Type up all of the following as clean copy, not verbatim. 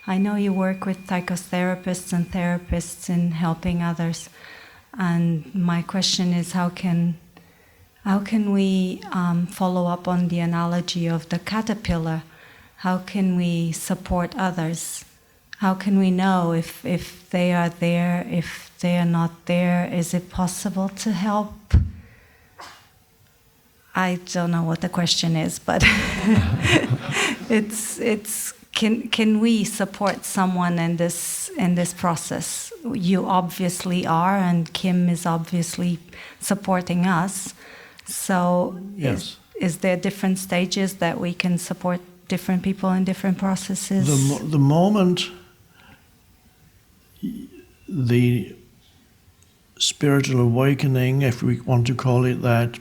I know you work with psychotherapists and therapists in helping others, and my question is, how can we follow up on the analogy of the caterpillar? How can we support others? How can we know if they are there, if they are not there? Is it possible to help? I don't know what the question is, but can we support someone in this process? You obviously are, and Kim is obviously supporting us. So yes. Is there different stages that we can support different people in different processes? The moment the spiritual awakening, if we want to call it that,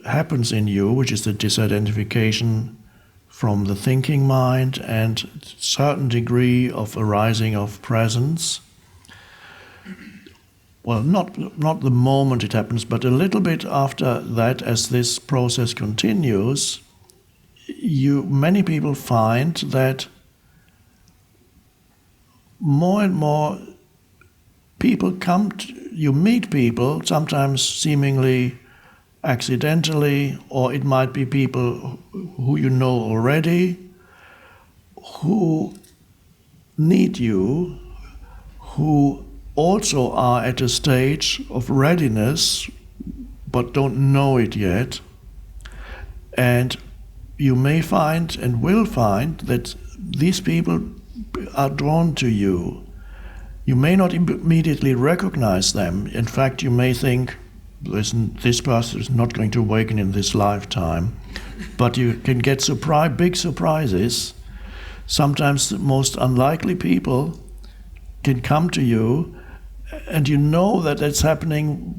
happens in you, which is the disidentification from the thinking mind and certain degree of arising of presence. Well, not the moment it happens, but a little bit after that, as this process continues, many people find that more and more people you meet people, sometimes seemingly accidentally, or it might be people who you know already, who need you, who also are at a stage of readiness, but don't know it yet. And you may find and will find that these people are drawn to you. You may not immediately recognize them. In fact, you may think, this person is not going to awaken in this lifetime. But you can get big surprises. Sometimes the most unlikely people can come to you, and you know that it's happening.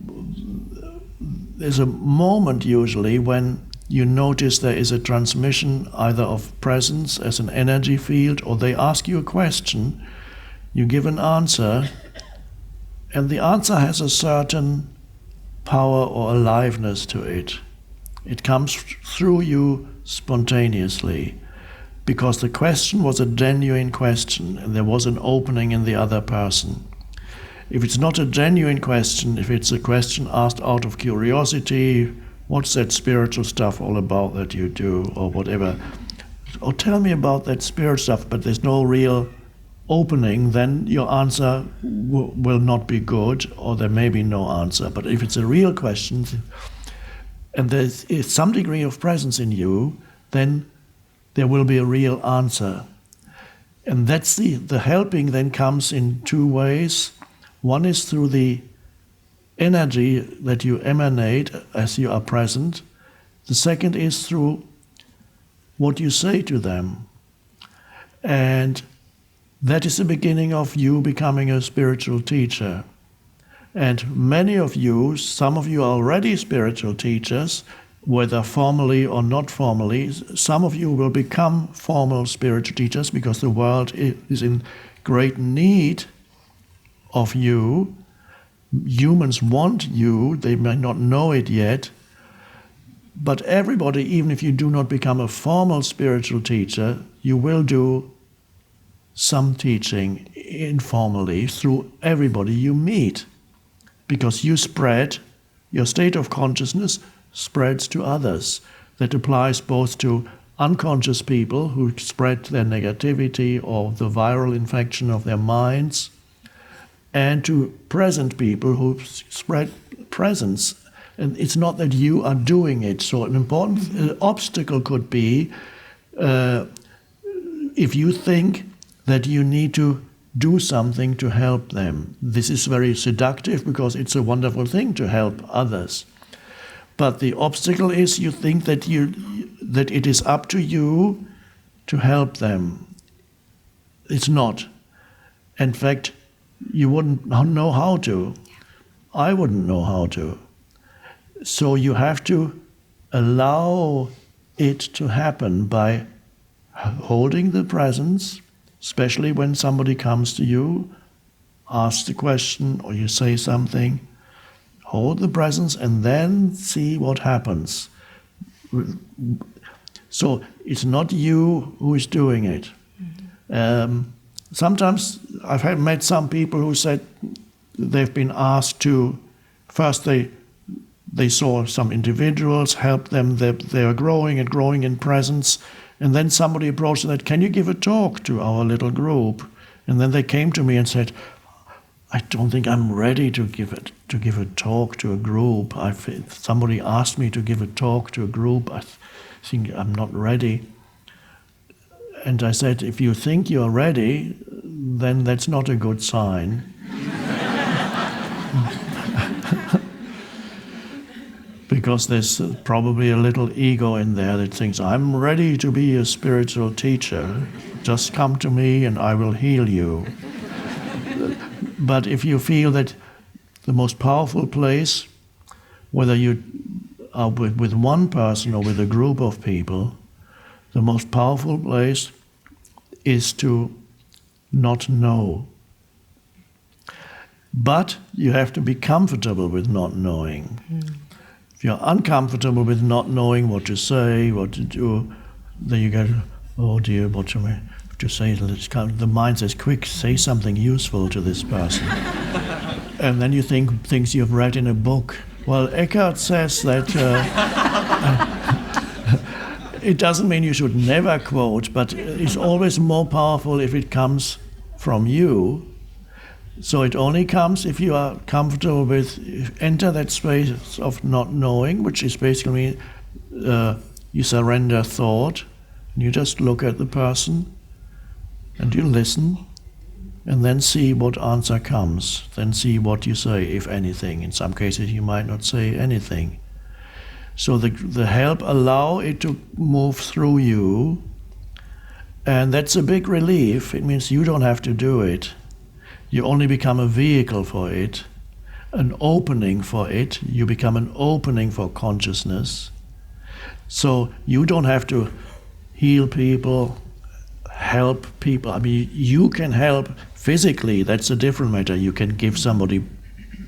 There's a moment usually when you notice there is a transmission either of presence as an energy field, or they ask you a question, you give an answer, and the answer has a certain power or aliveness to it. It comes through you spontaneously, because the question was a genuine question and there was an opening in the other person. If it's not a genuine question, if it's a question asked out of curiosity, what's that spiritual stuff all about that you do, or whatever, or tell me about that spirit stuff, but there's no real opening, then your answer will not be good, or there may be no answer. But if it's a real question, and there's some degree of presence in you, then there will be a real answer. And that's the helping then comes in two ways. One is through the energy that you emanate as you are present. The second is through what you say to them. And that is the beginning of you becoming a spiritual teacher. And many of you, some of you are already spiritual teachers, whether formally or not formally. Some of you will become formal spiritual teachers because the world is in great need of you. Humans want you, they may not know it yet, but everybody, even if you do not become a formal spiritual teacher, you will do some teaching informally through everybody you meet, because you spread, your state of consciousness spreads to others. That applies both to unconscious people who spread their negativity or the viral infection of their minds, and to present people who spread presence. And it's not that you are doing it. So an important obstacle could be if you think that you need to do something to help them. This is very seductive because it's a wonderful thing to help others. But the obstacle is you think that it is up to you to help them. It's not. In fact, you wouldn't know how to. I wouldn't know how to. So you have to allow it to happen by holding the presence, especially when somebody comes to you, asks a question, or you say something. Hold the presence and then see what happens. So it's not you who is doing it. sometimes I've met some people who said they've been asked to, first they saw some individuals, help them, they are growing and growing in presence, and then somebody approached and said, can you give a talk to our little group? And then they came to me and said, I don't think I'm ready to give a talk to a group. Somebody asked me to give a talk to a group. I think I'm not ready. And I said, if you think you're ready, then that's not a good sign. Because there's probably a little ego in there that thinks, I'm ready to be a spiritual teacher. Just come to me and I will heal you. But if you feel that the most powerful place, whether you are with one person or with a group of people, the most powerful place is to not know. But you have to be comfortable with not knowing. If you're uncomfortable with not knowing what to say, what to do, then you go, oh dear, what shall I have to say? The mind says, quick, say something useful to this person. And then you think things you've read in a book. Well, Eckhart says that it doesn't mean you should never quote, but it's always more powerful if it comes from you. So it only comes if you are comfortable with, enter that space of not knowing, which is basically you surrender thought, and you just look at the person, and you listen, and then see what answer comes, then see what you say, if anything. In some cases you might not say anything. So the help allow it to move through you, and that's a big relief. It means you don't have to do it. You only become a vehicle for it, an opening for it. You become an opening for consciousness. So you don't have to heal people, help people. I mean, you can help physically, that's a different matter. You can give somebody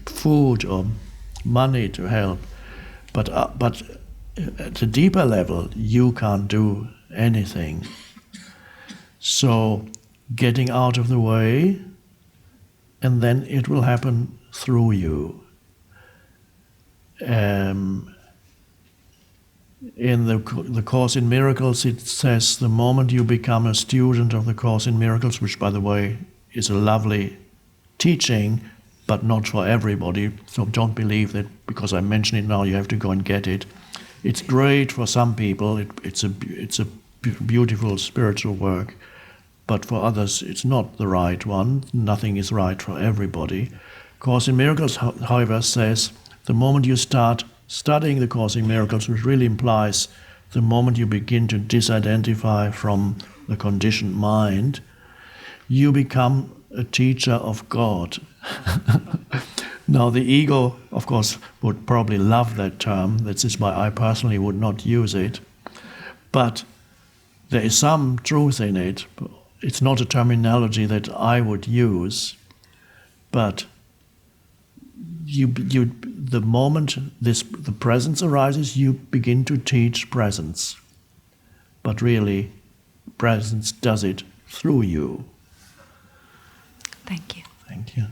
food or money to help. But at a deeper level, you can't do anything. So getting out of the way, and then it will happen through you. In the Course in Miracles, it says the moment you become a student of the Course in Miracles, which, by the way, is a lovely teaching, but not for everybody. So don't believe that because I mention it now, you have to go and get it. It's great for some people. It's a beautiful spiritual work. But for others, it's not the right one. Nothing is right for everybody. Course in Miracles, however, says the moment you start studying the Course in Miracles, which really implies the moment you begin to disidentify from the conditioned mind, you become a teacher of God. Now, the ego, of course, would probably love that term. This is why I personally would not use it. But there is some truth in it. It's not a terminology that I would use, but the moment the presence arises, you begin to teach presence. But really, presence does it through you. Thank you. Thank you.